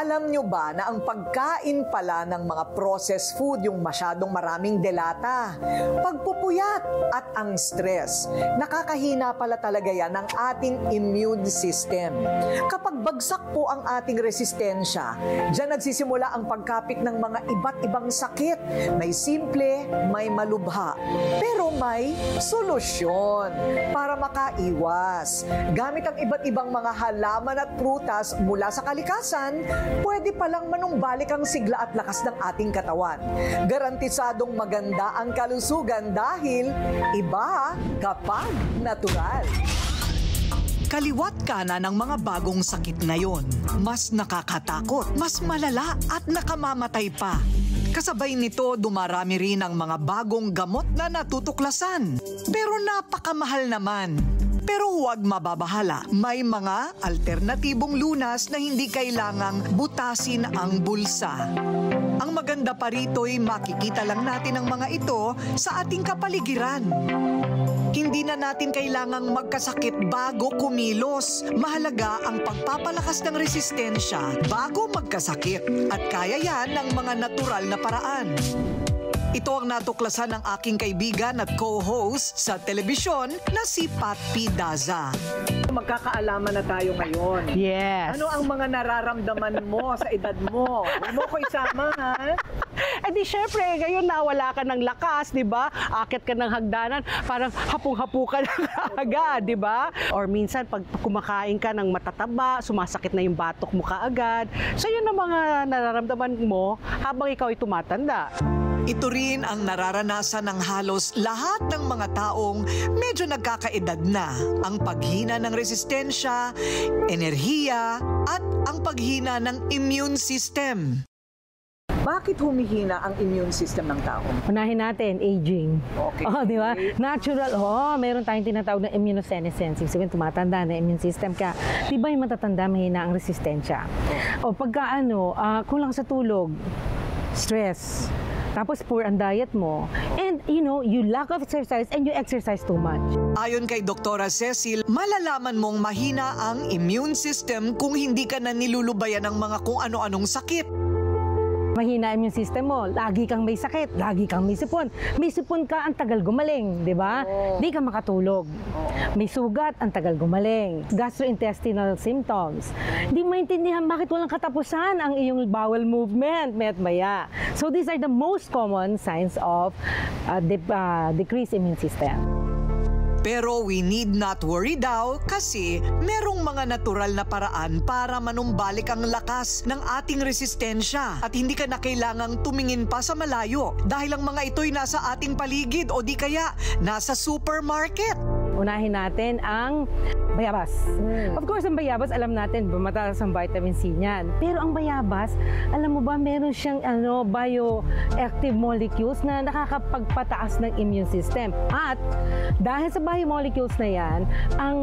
Alam nyo ba na ang pagkain pala ng mga processed food, yung masyadong maraming delata, pagpupuyat at ang stress, nakakahina pala talaga yan ng ating immune system. Kapag bagsak po ang ating resistensya, dyan nagsisimula ang pagkapit ng mga iba't ibang sakit. May simple, may malubha, pero may solusyon para makaiwas. Gamit ang iba't ibang mga halaman at prutas mula sa kalikasan, pwede palang manumbalik ang sigla at lakas ng ating katawan. Garantisadong maganda ang kalusugan dahil iba kapag natural. Kaliwat kanan ng mga bagong sakit ngayon. Mas nakakatakot, mas malala at nakamamatay pa. Kasabay nito, dumarami rin ang mga bagong gamot na natutuklasan. Pero napakamahal naman. Pero huwag mababahala, may mga alternatibong lunas na hindi kailangang butasin ang bulsa. Ang maganda pa rito ay makikita lang natin ang mga ito sa ating kapaligiran. Hindi na natin kailangang magkasakit bago kumilos. Mahalaga ang pagpapalakas ng resistensya bago magkasakit at kaya yan ng mga natural na paraan. Ito ang natuklasan ng aking kaibigan at co-host sa telebisyon na si Pat P. Daza. Magkakaalaman na tayo ngayon. Yes. Ano ang mga nararamdaman mo sa edad mo? Huwag mo ko isama, ha? Eh di syempre, ngayon nawala ka ng lakas, di ba? Akit ka ng hagdanan, parang hapong-hapo ka na agad, di ba? Or minsan, pag kumakain ka ng matataba, sumasakit na yung batok mo kaagad. So yun ang mga nararamdaman mo habang ikaw ay tumatanda. Ito rin ang nararanasan ng halos lahat ng mga taong medyo nagkakaedad na. Ang paghina ng resistensya, enerhiya, at ang paghina ng immune system. Bakit humihina ang immune system ng tao? Unahin natin, aging. Okay. Oh, di ba? Natural. Oh, meron tayong tinatawag na immunosenescence. Ibig sabihin, tumatanda na immune system ka. Di ba yung matatanda, mahina ang resistensya? O pagka kulang sa tulog, stress, tapos poor ang diet mo, and you lack of exercise and you exercise too much. Ayon kay Dr. Cecil, malalaman mong mahina ang immune system kung hindi ka na nilulubayan ng mga kung ano-anong sakit. Mahina immune system mo, lagi kang may sakit, lagi kang may sipon. May sipon ka, ang tagal gumaling, di ba? Di ka makatulog. May sugat, ang tagal gumaling. Gastrointestinal symptoms. Di maintindihan bakit walang katapusan ang iyong bowel movement, maya. So these are the most common signs of decreased immune system. Pero we need not worry daw kasi merong mga natural na paraan para manumbalik ang lakas ng ating resistensya at hindi ka na kailangang tumingin pa sa malayo dahil ang mga ito'y nasa ating paligid o di kaya nasa supermarket. Unahin natin ang bayabas. Of course, ang bayabas, alam natin, mataas ang vitamin C niyan. Pero ang bayabas, alam mo ba, meron siyang bioactive molecules na nakakapagpataas ng immune system. At dahil sa biomolecules na yan, ang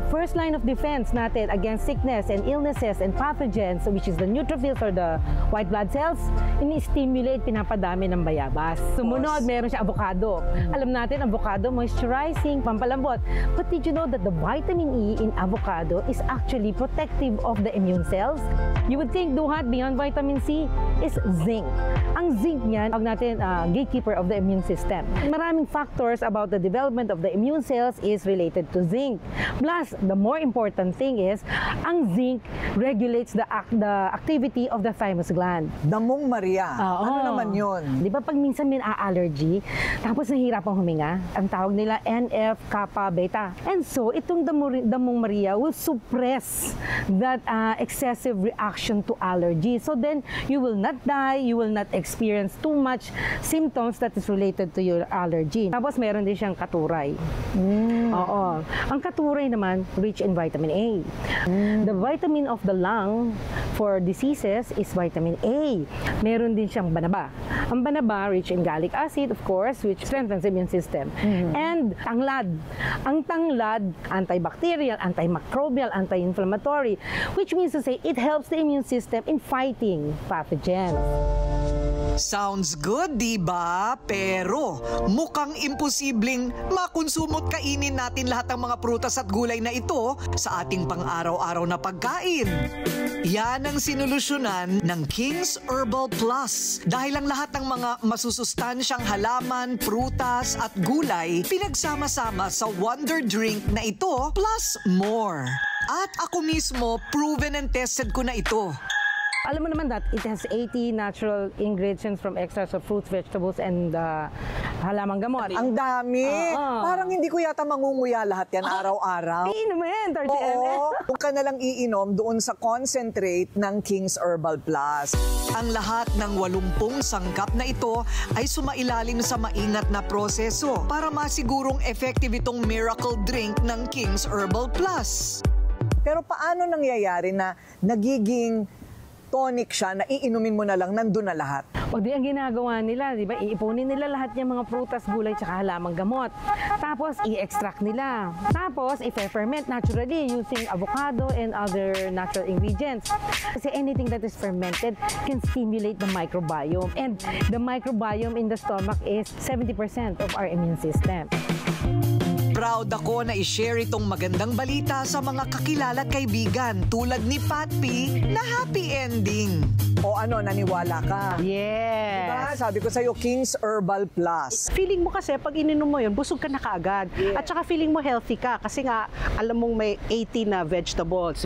first line of defense natin against sickness and illnesses and pathogens, which is the neutrophils or the white blood cells, ini-stimulate, pinapadami ng bayabas. Sumunod, meron siya avocado. Alam natin, avocado, moisturizing, pampalambot. But did you know that the vitamin E in avocado is actually protective of the immune cells? You would think duhat beyond vitamin C is zinc. Ang zinc niyan, tawag natin gatekeeper of the immune system. Maraming factors about the development of the immune cells is related to zinc. Plus, the more important thing is, ang zinc regulates the activity of the thymus gland. Damong Maria. Ano naman yun? Di ba pag minsan may allergy, tapos nahihirapang huminga, ang tawag nila NF-kappa beta. And so, itong damong Maria will suppress that excessive reaction to allergy. So then, you will not die, you will not experience too much symptoms that is related to your allergy. Tapos, meron din siyang katuray. Oo. Ang katuray naman, rich in vitamin A. The vitamin of the lung for diseases is vitamin A. Meron din siyang banaba. Ang banaba, rich in gallic acid, of course, which strengthens the immune system. And tanglad. Ang tanglad, antibacterial, antimicrobial, anti-inflammatory, which means to say it helps the immune system in fighting pathogens. Sounds good, di ba? Pero mukhang imposibleng makonsumo't kainin natin lahat ng mga prutas at gulay na ito sa ating pang-araw-araw na pagkain. Yan ang sinolusyonan ng King's Herbal Plus. Dahil ang lahat ng mga masusustansyang halaman, prutas at gulay pinagsama-sama sa Wonder Drink na ito plus more. At ako mismo, proven and tested ko na ito. Alam mo naman that it has 80 natural ingredients from extracts of fruits, vegetables, and halamang gamot. Ang dami. Parang hindi ko yata mangunguya lahat yan araw-araw. Iinom mo yan, 30 ml. Oo, kung ka nalang iinom doon sa concentrate ng King's Herbal Plus. Ang lahat ng 80 sangkap na ito ay sumailalim sa maingat na proseso para masigurong effective itong miracle drink ng King's Herbal Plus. Pero paano nangyayari na nagiging tonic siya na iinumin mo na lang, nandun na lahat? O di ang ginagawa nila, di ba? Iipunin nila lahat yung mga prutas, gulay, tsaka halamang gamot. Tapos i-extract nila. Tapos i-ferment naturally using avocado and other natural ingredients. Kasi anything that is fermented can stimulate the microbiome. And the microbiome in the stomach is 70% of our immune system. Proud ako na i-share itong magandang balita sa mga kakilala at kaibigan tulad ni Pat P na happy ending. O ano, naniwala ka? Yes! Diba? Sabi ko sa'yo, King's Herbal Plus. Feeling mo kasi pag ininom mo yun, busog ka na kaagad. Yeah. At saka feeling mo healthy ka kasi nga alam mong may 80 na vegetables,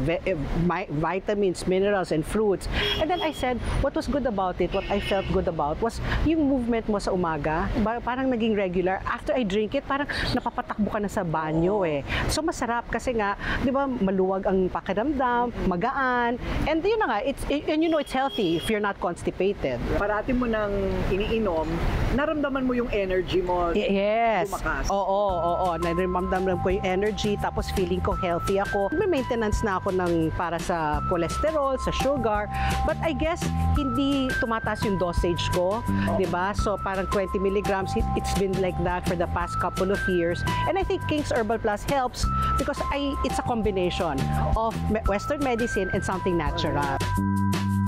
vitamins, minerals, and fruits. And then I said, what was good about it, what I felt good about was yung movement mo sa umaga. Parang naging regular. After I drink it, parang napapatakbo ka na sa banyo eh. So masarap kasi nga, di ba, maluwag ang pakiramdam, magaan. And yun na nga, and you know it's healthy if you're not constipated. Parati mo nang iniinom, naramdaman mo yung energy mo. Yes. Tumakas. Oo. Naramdaman ko yung energy, tapos feeling ko healthy ako. May maintenance na ako para sa cholesterol, sa sugar. But I guess, hindi tumataas yung dosage ko, di ba? So parang 20 milligrams, it's been like that for the past couple of years. And I think King's Herbal Plus helps because it's a combination of Western medicine and something natural.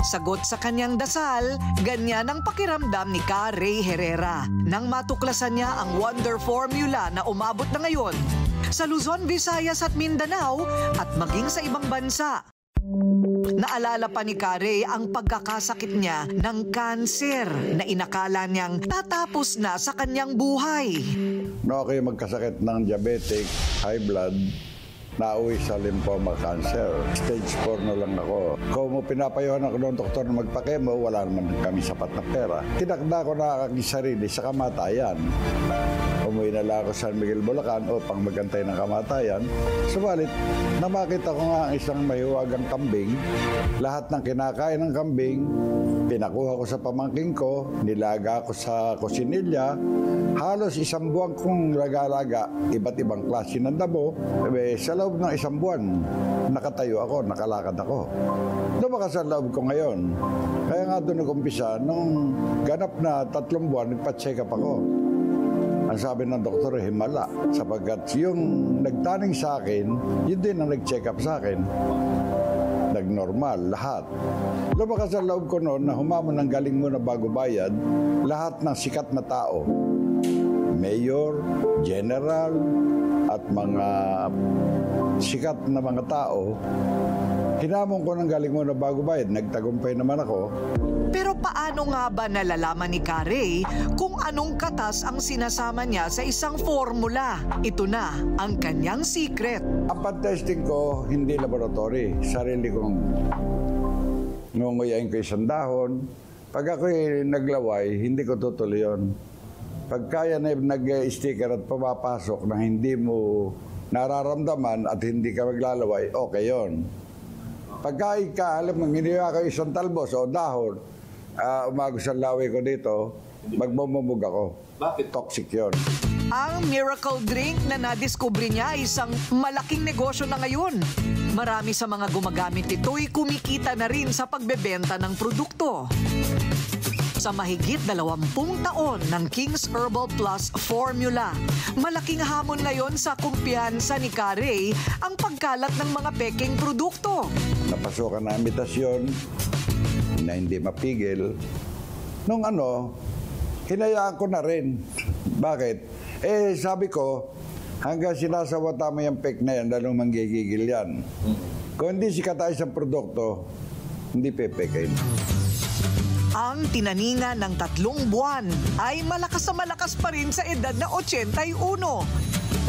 Sagot sa kanyang dasal, ganyan ang pakiramdam ni Ka Ray Herrera nang matuklasan niya ang Wonder Formula na umabot na ngayon sa Luzon, Visayas at Mindanao at maging sa ibang bansa. Naalala pa ni Ka Ray ang pagkakasakit niya ng kanser na inakala niyang tatapos na sa kanyang buhay. No, ako yung magkasakit ng diabetic, high blood, nauwi sa lymphoma cancer. Stage 4 na lang ako. Kung pinapayuhan ako ng doktor na magpakemo, wala naman kami sapat na pera. Tinakda ko na aking sarili sa kamatayan. Umuwi na lang ako sa San Miguel, Bulacan upang magantay ng kamatayan. Subalit, namakita ko nga ang isang mahiwagang kambing. Lahat ng kinakain ng kambing, pinakuha ko sa pamangking ko, nilaga ko sa kusinilya. Halos 1 buwan kong laga-laga, iba't ibang klase ng damo. Sa loob ng 1 buwan, nakatayo ako, nakalakad ako. Lumakas ang loob ko ngayon. Kaya nga doon nag-umpisa, nung ganap na 3 buwan, nagpa-check up ako. Ang sabi ng doktor, himala. Sapagkat yung nagtaning sa akin, yun din ang nag-check up sa akin. Nag-normal, lahat. Lumakas ang loob ko noon na humamon ng galing mo na bago bayad, lahat ng sikat na tao. Mayor, general, at mga sikat na mga tao, hinamon ko ng galing mo na bago bayad. Nagtagumpay naman ako. Pero paano nga ba nalalaman ni Ka Ray kung anong katas ang sinasama niya sa isang formula? Ito na ang kanyang secret. Ang pag-testing ko, hindi laboratory. Sarili kong ngunguyain ko 1 dahon. Pag ako'y naglaway, hindi ko tutuloy yun. Pag kaya na nag-sticker at pumapasok na hindi mo nararamdaman at hindi ka maglalaway, okay yun. Pagka alam mo, giniwa ko 1 talbos o dahon, umagos ang laway ko dito, magmumumug ako. Bakit? Toxic yun. Ang miracle drink na nadiskubre niya ay isang malaking negosyo na ngayon. Marami sa mga gumagamit ito'y kumikita na rin sa pagbebenta ng produkto. Sa mahigit 20 taon ng King's Herbal Plus formula, malaking hamon ngayon sa kumpiyansa ni Ka Ray ang pagkalat ng mga peking produkto. Napasukan na imitasyon na hindi mapigil. Nung hinayaan ko na rin. Bakit? Sabi ko, hanggang sinasawata mo yung pek na yan, lalong manggigigil yan. Kung hindi sikat tayo sa produkto, hindi pepekain. Ang tinaningan ng 3 buwan ay malakas na malakas pa rin sa edad na 81.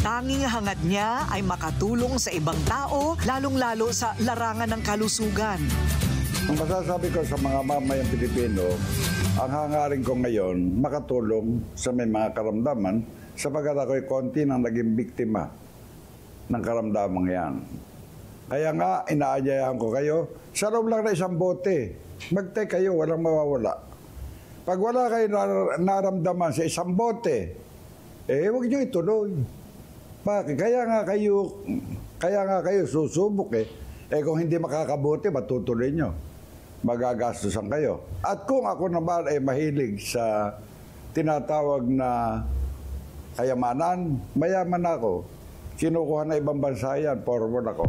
Tanging hangad niya ay makatulong sa ibang tao, lalong-lalo sa larangan ng kalusugan. Ang masasabi ko sa mga mamayang Pilipino, ang hangarin ko ngayon, makatulong sa may mga karamdaman sapagkat ako'y konti nang naging biktima ng karamdaman yan. Kaya nga, inaanyayahan ko kayo, sa loob lang na 1 bote. Mag-take kayo, walang mawawala. Pag wala kayo naramdaman sa 1 bote, huwag nyo ituloy. Bakit? Kaya nga kayo susubok kung hindi makakabuti, matutuloy nyo. Magagastusan kayo. At kung ako naman ay mahilig sa tinatawag na kayamanan, mayaman ako. Kinukuha na ibang bansa yan, forward ako.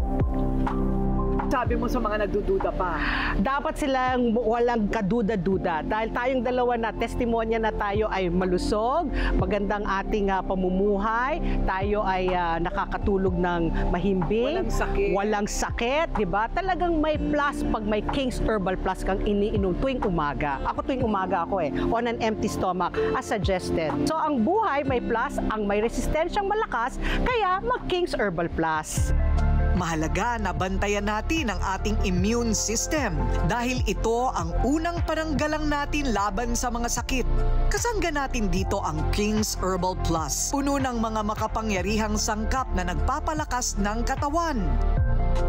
Sabi mo sa mga nagdududa pa. Dapat silang walang kaduda-duda. Dahil tayong dalawa na testimonya na tayo ay malusog, magandang ating pamumuhay, tayo ay nakakatulog ng mahimbing, walang sakit, di ba? Talagang may plus pag may King's Herbal Plus kang iniinom tuwing umaga. Ako tuwing umaga ako on an empty stomach as suggested. So ang buhay may plus, ang may resistensyang malakas, kaya mag-King's Herbal Plus. Mahalaga na bantayan natin ang ating immune system dahil ito ang unang paranggalang natin laban sa mga sakit. Kasangga natin dito ang King's Herbal Plus, puno ng mga makapangyarihang sangkap na nagpapalakas ng katawan.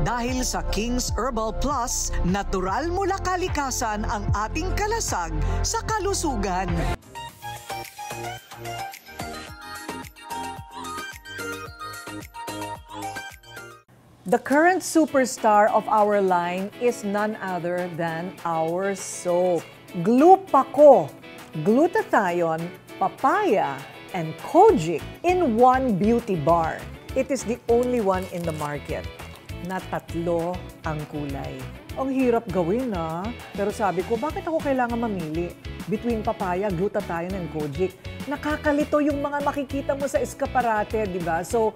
Dahil sa King's Herbal Plus, natural mula kalikasan ang ating kalasag sa kalusugan. The current superstar of our line is none other than our soap. Glupaco, glutathione, papaya, and kojic in one beauty bar. It is the only one in the market na 3 ang kulay. Ang hirap gawin pero sabi ko, bakit ako kailangan mamili between papaya, glutathione, and kojic? Nakakalito yung mga makikita mo sa eskaparate, di ba? So,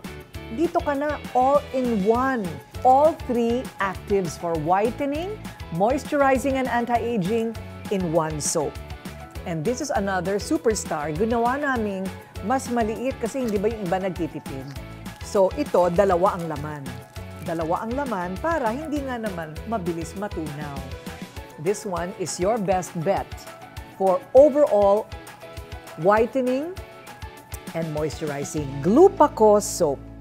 dito ka na all-in-one. All 3 actives for whitening, moisturizing, and anti-aging in one soap. And this is another superstar. Ginawa naming mas maliit kasi hindi ba yung iba nagtitipid. So ito, 2 ang laman. 2 ang laman para hindi nga naman mabilis matunaw. This one is your best bet for overall whitening and moisturizing. Glupaco Soap.